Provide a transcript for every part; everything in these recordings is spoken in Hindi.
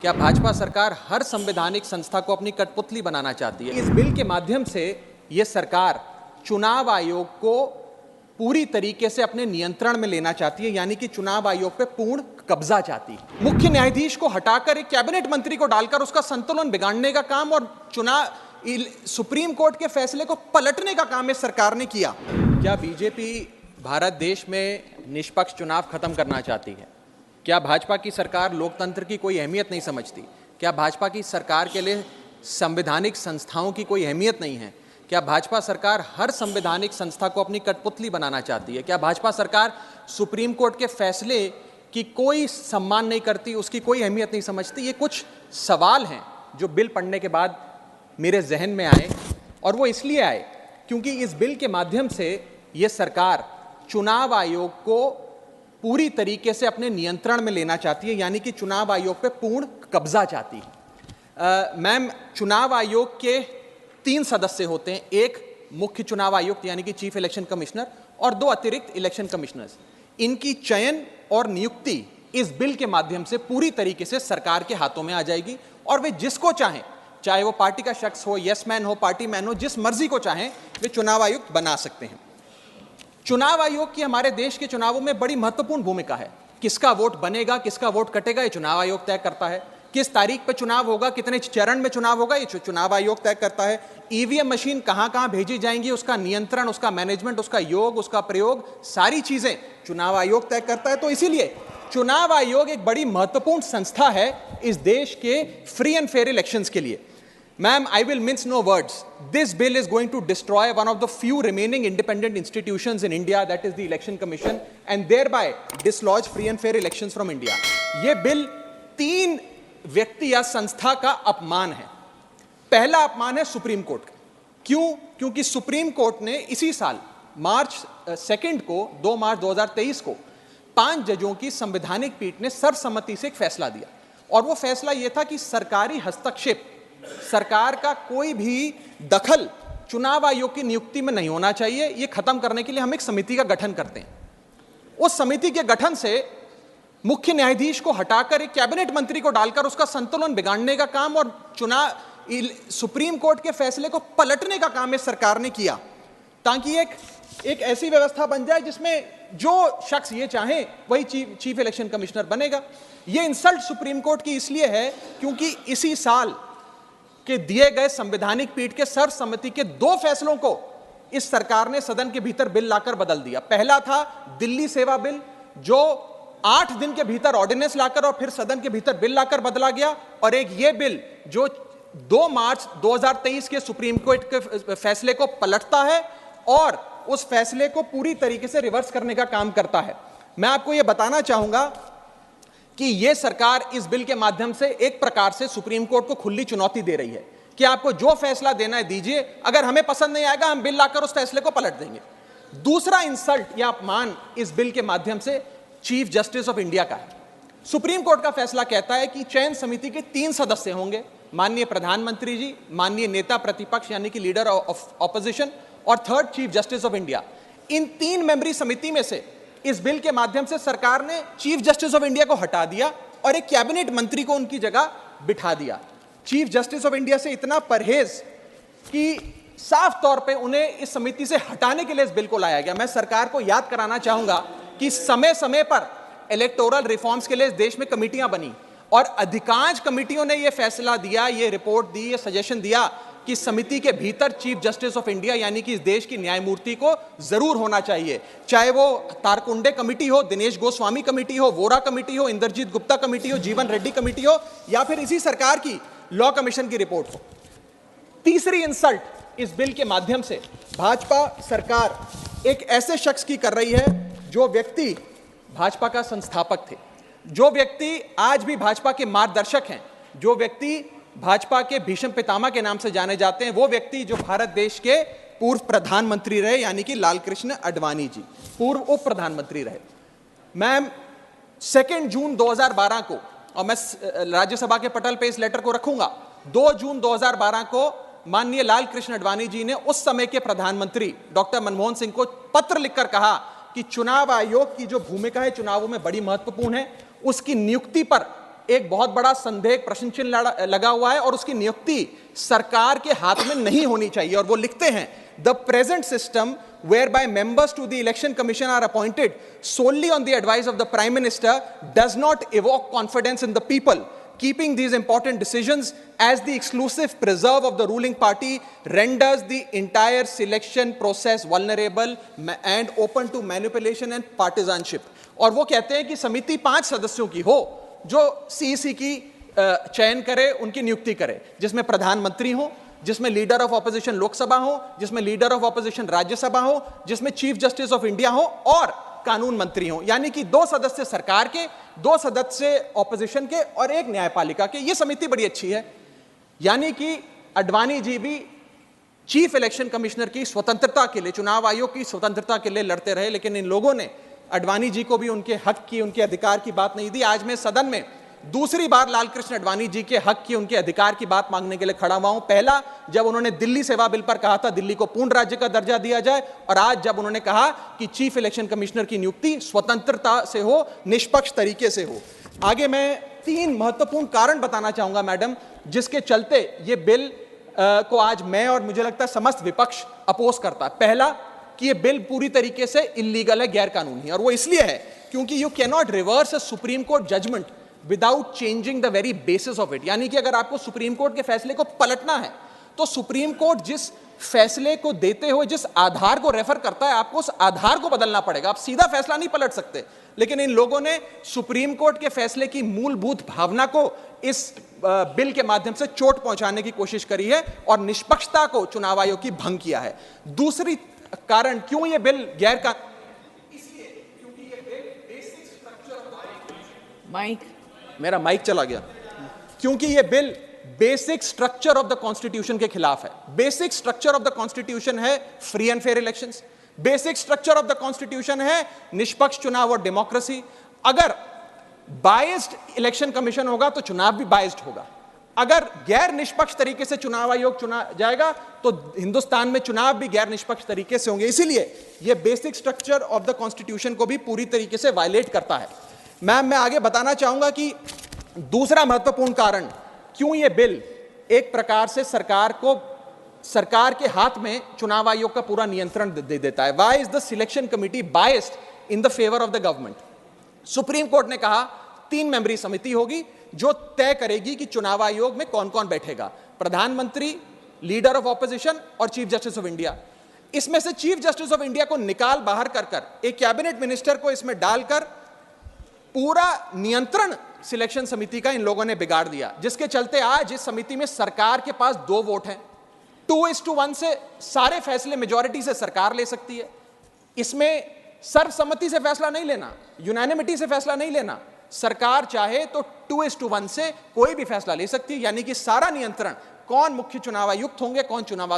क्या भाजपा सरकार हर संवैधानिक संस्था को अपनी कठपुतली बनाना चाहती है? इस बिल के माध्यम से ये सरकार चुनाव आयोग को पूरी तरीके से अपने नियंत्रण में लेना चाहती है, यानी कि चुनाव आयोग पे पूर्ण कब्जा चाहती है। मुख्य न्यायाधीश को हटाकर एक कैबिनेट मंत्री को डालकर उसका संतुलन बिगाड़ने का काम और सुप्रीम कोर्ट के फैसले को पलटने का काम इस सरकार ने किया। क्या बीजेपी भारत देश में निष्पक्ष चुनाव खत्म करना चाहती है? क्या भाजपा की सरकार लोकतंत्र की कोई अहमियत नहीं समझती? क्या भाजपा की सरकार के लिए संवैधानिक संस्थाओं की कोई अहमियत नहीं है? क्या भाजपा सरकार हर संवैधानिक संस्था को अपनी कठपुतली बनाना चाहती है? क्या भाजपा सरकार सुप्रीम कोर्ट के फैसले की कोई सम्मान नहीं करती, उसकी कोई अहमियत नहीं समझती? ये कुछ सवाल हैं जो बिल पढ़ने के बाद मेरे जहन में आए, और वो इसलिए आए क्योंकि इस बिल के माध्यम से ये सरकार चुनाव आयोग को पूरी तरीके से अपने नियंत्रण में लेना चाहती है, यानी कि चुनाव आयोग पे पूर्ण कब्जा चाहती है। मैम, चुनाव आयोग के 3 सदस्य होते हैं, एक मुख्य चुनाव आयुक्त यानी कि चीफ इलेक्शन कमिश्नर और 2 अतिरिक्त इलेक्शन कमिश्नर्स। इनकी चयन और नियुक्ति इस बिल के माध्यम से पूरी तरीके से सरकार के हाथों में आ जाएगी, और वे जिसको चाहें, चाहे वो पार्टी का शख्स हो, यस मैन हो, पार्टी मैन हो, जिस मर्जी को चाहें वे चुनाव आयुक्त बना सकते हैं। चुनाव आयोग की हमारे देश के चुनावों में बड़ी महत्वपूर्ण भूमिका है। किसका वोट बनेगा, किसका वोट कटेगा, ये चुनाव आयोग तय करता है। किस तारीख पर चुनाव होगा, कितने चरण में चुनाव होगा, ये चुनाव आयोग तय करता है। ईवीएम मशीन कहां कहां भेजी जाएंगी, उसका नियंत्रण, उसका मैनेजमेंट, उसका योग, उसका प्रयोग, सारी चीजें चुनाव आयोग तय करता है। तो इसीलिए चुनाव आयोग एक बड़ी महत्वपूर्ण संस्था है इस देश के फ्री एंड फेयर इलेक्शंस के लिए। Ma'am, I will mince no words. This bill is going to destroy one of the few remaining independent institutions in India, that is the Election Commission, and thereby dislodge free and fair elections from India. ये बिल 3 व्यक्ति या संस्था का अपमान है। पहला अपमान है सुप्रीम कोर्ट का। क्यों? क्योंकि सुप्रीम कोर्ट ने इसी साल मार्च 2 को 2 मार्च 2023 को 5 जजों की संवैधानिक पीठ ने सर्वसम्मति से एक फैसला दिया, और वो फैसला ये था कि सरकारी हस्तक्षेप, सरकार का कोई भी दखल चुनाव आयोग की नियुक्ति में नहीं होना चाहिए। ये खत्म करने के लिए हम एक समिति का गठन करते हैं। उस समिति के गठन से मुख्य न्यायाधीश को हटाकर एक कैबिनेट मंत्री को डालकर उसका संतुलन बिगाड़ने का काम और सुप्रीम कोर्ट के फैसले को पलटने का काम इस सरकार ने किया, ताकि एक ऐसी व्यवस्था बन जाए जिसमें जो शख्स ये चाहे वही चीफ इलेक्शन कमिश्नर बनेगा। ये इंसल्ट सुप्रीम कोर्ट की इसलिए है क्योंकि इसी साल के दिए गए संवैधानिक पीठ के सर्वसम्मति के 2 फैसलों को इस सरकार ने सदन के भीतर बिल लाकर बदल दिया। पहला था दिल्ली सेवा बिल, जो 8 दिन के भीतर ऑर्डिनेंस लाकर और फिर सदन के भीतर बिल लाकर बदला गया, और एक ये बिल जो 2 मार्च 2023 के सुप्रीम कोर्ट के फैसले को पलटता है और उस फैसले को पूरी तरीके से रिवर्स करने का काम करता है। मैं आपको यह बताना चाहूंगा कि यह सरकार इस बिल के माध्यम से एक प्रकार से सुप्रीम कोर्ट को खुली चुनौती दे रही है कि आपको जो फैसला देना है दीजिए, अगर हमें पसंद नहीं आएगा हम बिल लाकर उस फैसले को पलट देंगे। दूसरा इंसल्ट या अपमान इस बिल के माध्यम से चीफ जस्टिस ऑफ इंडिया का है। सुप्रीम कोर्ट का फैसला कहता है कि चयन समिति के 3 सदस्य होंगे, माननीय प्रधानमंत्री जी, माननीय नेता प्रतिपक्ष यानी कि लीडर ऑफ ऑपोजिशन, और 3rd chief justice of India. इन 3 मेंबरी समिति में से इस बिल के माध्यम से सरकार ने चीफ जस्टिस ऑफ इंडिया को हटा दिया और एक कैबिनेट मंत्री को उनकी जगह बिठा दिया। चीफ जस्टिस ऑफ इंडिया से इतना परहेज कि साफ तौर पे उन्हें इस समिति से हटाने के लिए इस बिल को लाया गया। मैं सरकार को याद कराना चाहूंगा कि समय समय पर इलेक्टोरल रिफॉर्म्स के लिए इस देश में कमेटियां बनी, और अधिकांश कमेटियों ने यह फैसला दिया, ये रिपोर्ट दी, ये सजेशन दिया कि समिति के भीतर चीफ जस्टिस ऑफ इंडिया यानी कि इस देश की न्यायमूर्ति को जरूर होना चाहिए। चाहे वो तारकुंडे कमेटी हो, दिनेश गोस्वामी कमेटी हो, वोरा कमेटी हो, इंद्रजीत गुप्ता कमेटी हो, जीवन रेड्डी कमेटी हो, या फिर इसी सरकार की लॉ कमीशन की रिपोर्ट हो। तीसरी इंसल्ट इस बिल के माध्यम से भाजपा सरकार एक ऐसे शख्स की कर रही है जो व्यक्ति भाजपा का संस्थापक थे, जो व्यक्ति आज भी भाजपा के मार्गदर्शक हैं, जो व्यक्ति भाजपा के भीष्म पितामह के नाम से जाने जाते हैं, वो व्यक्ति जो भारत देश के पूर्व प्रधानमंत्री रहे, यानी कि लालकृष्ण आडवाणी जी, पूर्व उप प्रधानमंत्री रहे। मैम, 2 जून 2012 को, और मैं राज्यसभा के पटल पे इस लेटर को रखूंगा, 2 जून 2012 को माननीय लालकृष्ण आडवाणी जी ने उस समय के प्रधानमंत्री डॉक्टर मनमोहन सिंह को पत्र लिखकर कहा कि चुनाव आयोग की जो भूमिका है चुनावों में बड़ी महत्वपूर्ण है, उसकी नियुक्ति पर एक बहुत बड़ा संदेह, प्रश्न चिन्ह लगा हुआ है और उसकी नियुक्ति सरकार के हाथ में नहीं होनी चाहिए। और वो लिखते हैं, the present system whereby members to the election commission are appointed solely on the advice of the prime minister does not evoke confidence in the people. Keeping these important decisions as the exclusive preserve of the ruling party renders the entire selection process vulnerable and open to manipulation and partisanship. और वो कहते हैं कि समिति 5 सदस्यों की हो जो सीईसी की चयन करे, उनकी नियुक्ति करे, जिसमें प्रधानमंत्री हो, जिसमें लीडर ऑफ ऑपोजिशन लोकसभा हो, जिसमें लीडर ऑफ ऑपोजिशन राज्यसभा हो, जिसमें चीफ जस्टिस ऑफ इंडिया हो और कानून मंत्री हो। यानी कि 2 सदस्य सरकार के, 2 सदस्य ऑपोजिशन के और 1 न्यायपालिका के। ये समिति बड़ी अच्छी है। यानी कि अडवाणी जी भी चीफ इलेक्शन कमिश्नर की स्वतंत्रता के लिए, चुनाव आयोग की स्वतंत्रता के लिए लड़ते रहे, लेकिन इन लोगों ने अडवाणी जी को भी उनके हक की, उनके अधिकार की बात नहीं दी। आज मैं सदन में दूसरी बार लालकृष्ण अडवाणी जी के हक की, उनके अधिकार की बात मांगने के लिए खड़ा हुआ हूं। पहला जब उन्होंने दिल्ली सेवा बिल पर कहा था दिल्ली को पूर्ण राज्य का दर्जा दिया जाए, और आज जब उन्होंने कहा कि चीफ इलेक्शन कमिश्नर की नियुक्ति स्वतंत्रता से हो, निष्पक्ष तरीके से हो। आगे मैं 3 महत्वपूर्ण कारण बताना चाहूंगा मैडम, जिसके चलते ये बिल को आज मैं और मुझे लगता है समस्त विपक्ष अपोज करता है। पहला कि ये बिल पूरी तरीके से इलीगल है, गैर कानूनी है, और वो इसलिए है क्योंकि you can not reverse a supreme court judgment without changing the very basis of it. यानी कि अगर आपको सुप्रीम कोर्ट के फैसले को पलटना है तो सुप्रीम कोर्ट जिस फैसले को देते हुए जिस आधार को रेफर करता है, आपको उस आधार को बदलना पड़ेगा। आप सीधा फैसला नहीं पलट सकते। लेकिन इन लोगों ने सुप्रीम कोर्ट के फैसले की मूलभूत भावना को इस बिल के माध्यम से चोट पहुंचाने की कोशिश करी है और निष्पक्षता को चुनाव आयोग की भंग किया है। दूसरी कारण क्यों ये बिल गैर का, इसलिए क्योंकि ये बिल बेसिक स्ट्रक्चर, मेरा माइक चला गया, क्योंकि ये bill basic structure of the constitution के खिलाफ है। Basic structure of the constitution है free and fair elections, basic structure of the constitution है निष्पक्ष चुनाव और डेमोक्रेसी। अगर बायस्ड इलेक्शन कमीशन होगा तो चुनाव भी बायस्ड होगा। अगर गैर निष्पक्ष तरीके से चुनाव आयोग चुना जाएगा तो हिंदुस्तान में चुनाव भी गैर निष्पक्ष तरीके से होंगे। इसीलिए यह basic structure of the constitution को भी पूरी तरीके से वायलेट करता है। मैं आगे बताना चाहूंगा कि दूसरा महत्वपूर्ण कारण क्यों यह बिल एक प्रकार से सरकार के हाथ में चुनाव आयोग का पूरा नियंत्रण दे देता है। Why is the selection committee biased in the favour of the government? Supreme court ने कहा 3 मेंबरी समिति होगी जो तय करेगी कि चुनाव आयोग में कौन कौन बैठेगा, प्रधानमंत्री, लीडर ऑफ ऑपोजिशन और चीफ जस्टिस ऑफ इंडिया। इसमें से चीफ जस्टिस ऑफ इंडिया को निकाल बाहर कर एक कैबिनेट मिनिस्टर को इसमें डालकर पूरा नियंत्रण सिलेक्शन समिति का इन लोगों ने बिगाड़ दिया, जिसके चलते आज इस समिति में सरकार के पास 2 वोट हैं। 2:1 से सारे फैसले मेजॉरिटी से सरकार ले सकती है। इसमें सर्वसम्मति से फैसला नहीं लेना, यूनानिमिटी से फैसला नहीं लेना। सरकार चाहे तो 2:1 से कोई भी फैसला ले सकती है। यानी कि सारा नियंत्रण, कौन मुख्य चुनाव आयुक्त होंगे, कौन चुनाव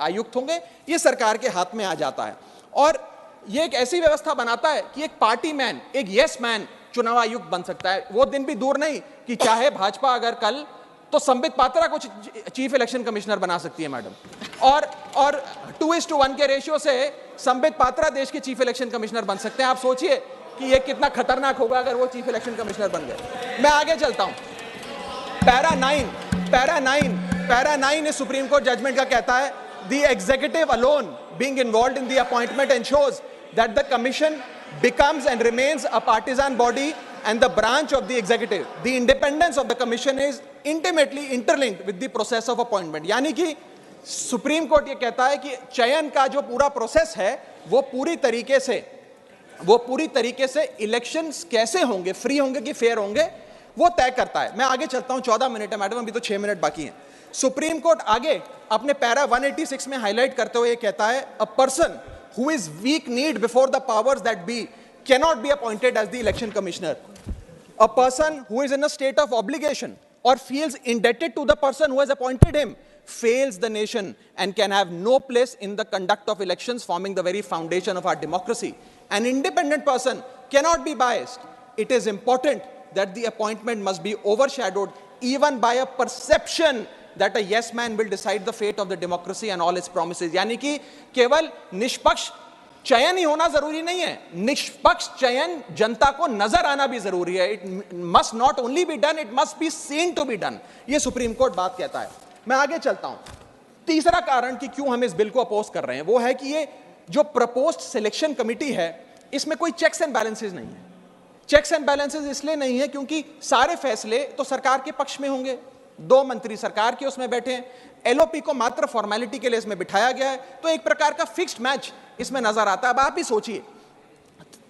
आयुक्त होंगे, ये सरकार के हाथ में आ जाता है। और ये एक ऐसी व्यवस्था बनाता है कि एक पार्टी मैन, एक यस मैन चुनाव आयुक्त बन सकता है। वो दिन भी दूर नहीं कि चाहे भाजपा अगर कल तो संबित पात्रा को चीफ इलेक्शन कमिश्नर बना सकती है मैडम, और 2:1 के रेशियो से संबित पात्रा देश के चीफ इलेक्शन कमिश्नर बन सकते हैं। आप सोचिए कि ये कितना खतरनाक होगा अगर वो चीफ इलेक्शन कमिश्नर बन गए। मैं आगे चलता हूं। पैरा 9 इस सुप्रीम कोर्ट जजमेंट का कहता है, the executive alone being involved in the appointment ensures that the commission becomes and remains a partisan body and the branch of the executive. The independence of the commission is intimately interlinked with the process of appointment. यानी कि सुप्रीम कोर्ट ये कहता है कि चयन का जो पूरा प्रोसेस है वो पूरी तरीके से इलेक्शंस कैसे होंगे, फ्री होंगे कि फेयर होंगे, वो तय करता है। मैं आगे चलता हूं, 14 मिनट है मैडम, अभी तो 6 मिनट बाकी हैं। सुप्रीम कोर्ट आगे अपने पैरा 186 में हाईलाइट करते हुए कहता है, a person who is weak kneed before the powers that be cannot be appointed as the election commissioner. A person who is in a state of obligation or feels indebted to the person who has appointed him fails the nation and can have no place in the conduct of elections, forming the very foundation of our democracy. An independent person cannot be biased. It is important that the appointment must be overshadowed even by a perception that a yes man will decide the fate of the democracy and all its promises. यानी कि केवल निष्पक्ष चयन ही होना जरूरी नहीं है, निष्पक्ष चयन जनता को नजर आना भी जरूरी है। It must not only be done, it must be seen to be done. ये सुप्रीम कोर्ट बात कहता है। मैं आगे चलता हूं। तीसरा कारण कि क्यों हम इस बिल को अपोज कर रहे हैं वो है कि ये जो प्रपोज्ड सिलेक्शन कमिटी है इसमें कोई चेक्स एंड बैलेंसेस नहीं है। चेक्स एंड बैलेंसेस इसलिए नहीं है क्योंकि सारे फैसले तो सरकार के पक्ष में होंगे, 2 मंत्री सरकार के उसमें बैठे हैं, एलओपी को मात्र फॉर्मेलिटी के लिए इसमें बिठाया गया है, तो एक प्रकार का फिक्स्ड मैच इसमें नजर आता है। अब आप ही सोचिए,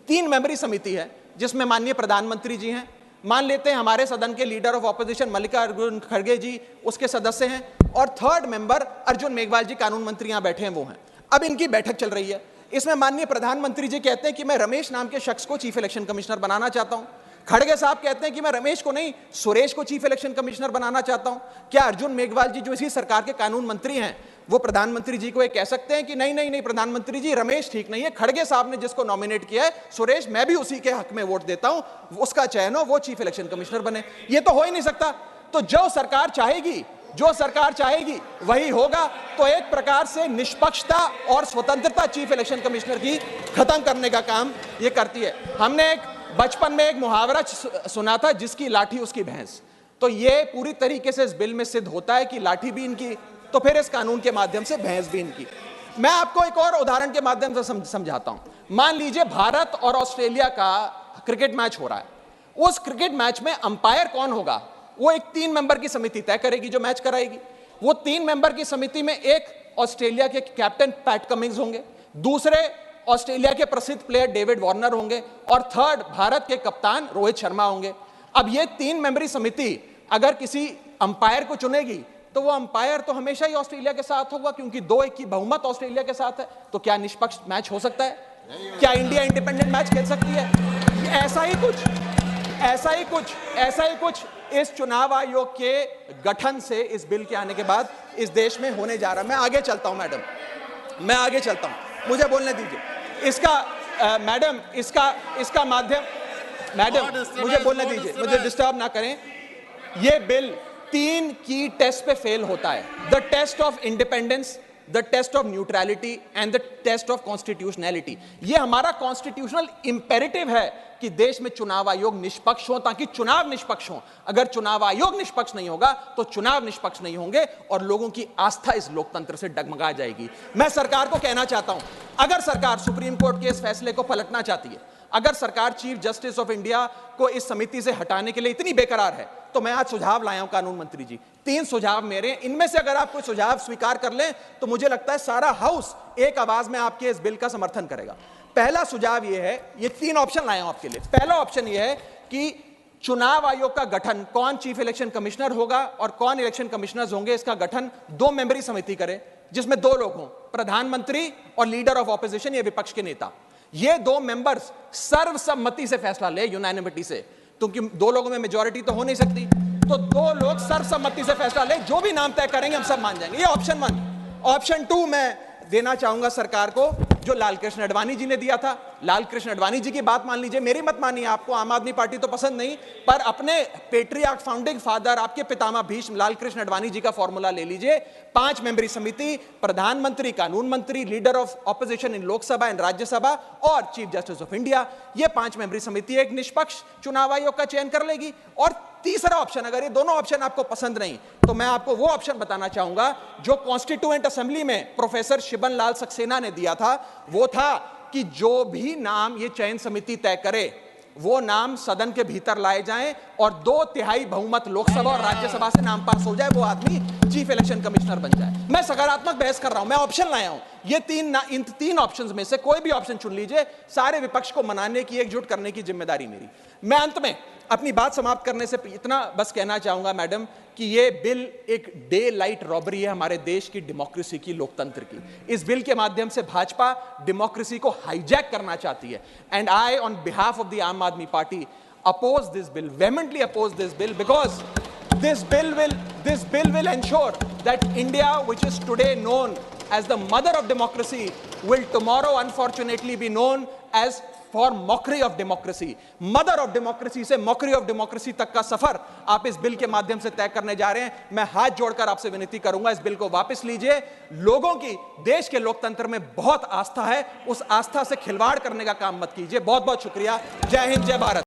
3 मेंबरी समिति है जिसमें माननीय प्रधानमंत्री जी हैं, मान लेते हैं हमारे सदन के लीडर ऑफ ऑपोजिशन मल्लिकार्जुन खड़गे जी उसके सदस्य हैं, और 3rd मेंबर अर्जुन मेघवाल जी कानून मंत्री यहां बैठे हैं वो हैं। अब इनकी बैठक चल रही है, इसमें माननीय प्रधानमंत्री जी कहते हैं कि मैं रमेश नाम के शख्स को चीफ इलेक्शन कमिश्नर बनाना चाहता हूं। खड़गे साहब कहते हैं कि मैं रमेश को नहीं सुरेश को चीफ इलेक्शन कमिश्नर बनाना चाहता हूं। क्या अर्जुन मेघवाल जी जो इसी सरकार के कानून मंत्री हैं वो प्रधानमंत्री जी को ये कह सकते हैं कि नहीं नहीं नहीं प्रधानमंत्री जी रमेश ठीक नहीं है, खड़गे साहब ने जिसको नॉमिनेट किया है सुरेश मैं भी उसी के हक में वोट देता हूं, उसका चयन हो, वो चीफ इलेक्शन कमिश्नर बने? ये तो हो ही नहीं सकता। तो जो सरकार चाहेगी वही होगा। तो एक प्रकार से निष्पक्षता और स्वतंत्रता चीफ इलेक्शन कमिश्नर की खत्म करने का काम ये करती है। हमने बचपन में एक मुहावरा सुना था, जिसकी लाठी उसकी भैंस। तो ये पूरी तरीके से इस बिल में सिद्ध होता है कि लाठी भी इनकी, तो फिर इस कानून के माध्यम से भैंस भी इनकी। मैं आपको एक और उदाहरण के माध्यम से समझाता हूं। मान लीजिए भारत और ऑस्ट्रेलिया का क्रिकेट मैच हो रहा है। उस क्रिकेट मैच में अंपायर कौन होगा वो एक 3 मेंबर की समिति तय करेगी जो मैच कराएगी। वो 3 मेंबर की समिति में एक ऑस्ट्रेलिया के कैप्टन पैट कमिंग्स होंगे, दूसरे ऑस्ट्रेलिया के प्रसिद्ध प्लेयर डेविड वार्नर होंगे, और 3rd भारत के कप्तान रोहित शर्मा होंगे। अब ये 3 मेंबरी समिति अगर किसी अंपायर को चुनेगी तो वो अंपायर तो हमेशा ही ऑस्ट्रेलिया के साथ होगा, क्योंकि 2-1 की बहुमत ऑस्ट्रेलिया के साथ है। तो क्या निष्पक्ष मैच हो सकता है? क्या इंडिया इंडिपेंडेंट मैच खेल सकती है? ऐसा ही कुछ इस चुनाव आयोग के गठन से, इस बिल के आने के बाद इस देश में होने जा रहा है। मैं आगे चलता हूं मैडम, मुझे बोलने दीजिए। इसका माध्यम, मैडम मुझे बोलने दीजिए, मुझे डिस्टर्ब ना करें। यह बिल 3 की टेस्ट पे फेल होता है, the test of independence, the test of neutrality and the test of constitutionality. ये हमारा कॉन्स्टिट्यूशनल इंपेरेटिव है कि देश में चुनाव आयोग निष्पक्ष हो, ताकि चुनाव निष्पक्ष हो। अगर चुनाव आयोग निष्पक्ष नहीं होगा तो चुनाव निष्पक्ष नहीं होंगे और लोगों की आस्था इस लोकतंत्र से डगमगा जाएगी। मैं सरकार को कहना चाहता हूं, अगर सरकार सुप्रीम कोर्ट के इस फैसले को पलटना चाहती है, अगर सरकार चीफ जस्टिस ऑफ इंडिया को इस समिति से हटाने के लिए इतनी बेकरार है, तो मैं आज सुझाव लाया हूं कानून मंत्री जी। 3 सुझाव मेरे, इनमें से अगर आप कोई सुझाव स्वीकार कर लें तो मुझे लगता है सारा हाउस एक आवाज में आपके इस बिल का समर्थन करेगा। पहला सुझाव यह है, ये 3 ऑप्शन लाया हूं आपके लिए। पहला ऑप्शन यह है कि चुनाव आयोग का गठन, कौन चीफ इलेक्शन कमिश्नर होगा और कौन इलेक्शन कमिश्नर्स होंगे, इसका गठन 2 मेंबरी समिति करे, जिसमें 2 लोग हों, प्रधानमंत्री और लीडर ऑफ ऑपोजिशन, ये विपक्ष के नेता। ये 2 मेंबर्स सर्वसम्मति से फैसला ले, यूनानिमिटी से, क्योंकि 2 लोगों में मेजॉरिटी तो हो नहीं सकती, तो 2 लोग सर्वसम्मति से फैसला ले, जो भी नाम तय करेंगे हम सब मान जाएंगे। ये ऑप्शन 1। ऑप्शन 2 मैं देना चाहूंगा सरकार को, जो लालकृष्ण आडवाणी जी ने दिया था। लालकृष्ण आडवाणी जी की बात मान लीजिए, मेरी मत मानिए, आपको आम आदमी पार्टी तो पसंद नहीं, पर अपने पेट्रियार्क फाउंडिंग फादर, आपके पितामह भीष्म लालकृष्ण आडवाणी जी का फॉर्मूला ले लीजिए। 5 मेंबरी समिति, प्रधानमंत्री, कानून मंत्री, leader of opposition in Lok Sabha and Rajya Sabha और चीफ जस्टिस ऑफ इंडिया। ये 5 मेंबरी समिति एक निष्पक्ष चुनाव आयोग का चयन कर लेगी। और तीसरा ऑप्शन, अगर ये दोनों ऑप्शन आपको पसंद नहीं, तो मैं आपको वो ऑप्शन बताना चाहूंगा जो कॉन्स्टिट्यूएंट असेंबली में प्रोफेसर शिबन लाल सक्सेना ने दिया था। वो था कि जो भी नाम ये चयन समिति तय करे वो नाम सदन के भीतर लाए जाएं और 2/3 बहुमत लोकसभा और राज्यसभा से नाम पास हो जाए, वो आदमी चीफ इलेक्शन कमिश्नर बन जाए। मैं सकारात्मक बहस कर रहा हूं, मैं ऑप्शन लाया हूं। ये इन 3 ऑप्शंस में से कोई भी ऑप्शन चुन लीजिए, सारे विपक्ष को मनाने की, एकजुट करने की जिम्मेदारी मेरी। मैं अंत में अपनी बात समाप्त करने से इतना बस कहना चाहूंगा मैडम कि ये बिल एक डे लाइट रॉबरी है हमारे देश की डेमोक्रेसी की, लोकतंत्र की। इस बिल के माध्यम से भाजपा डेमोक्रेसी को हाईजैक करना चाहती है। And I on behalf of the Aam Aadmi Party oppose this bill, vehemently oppose this bill, because this bill will ensure that India, which is today known as the mother of democracy, will tomorrow unfortunately be known as for mockery of democracy, mother of democracy से मॉकरी ऑफ डेमोक्रेसी तक का सफर आप इस बिल के माध्यम से तय करने जा रहे हैं। मैं हाथ जोड़कर आपसे विनती करूंगा, इस बिल को वापस लीजिए। लोगों की देश के लोकतंत्र में बहुत आस्था है, उस आस्था से खिलवाड़ करने का काम मत कीजिए। बहुत बहुत शुक्रिया। जय हिंद, जय भारत।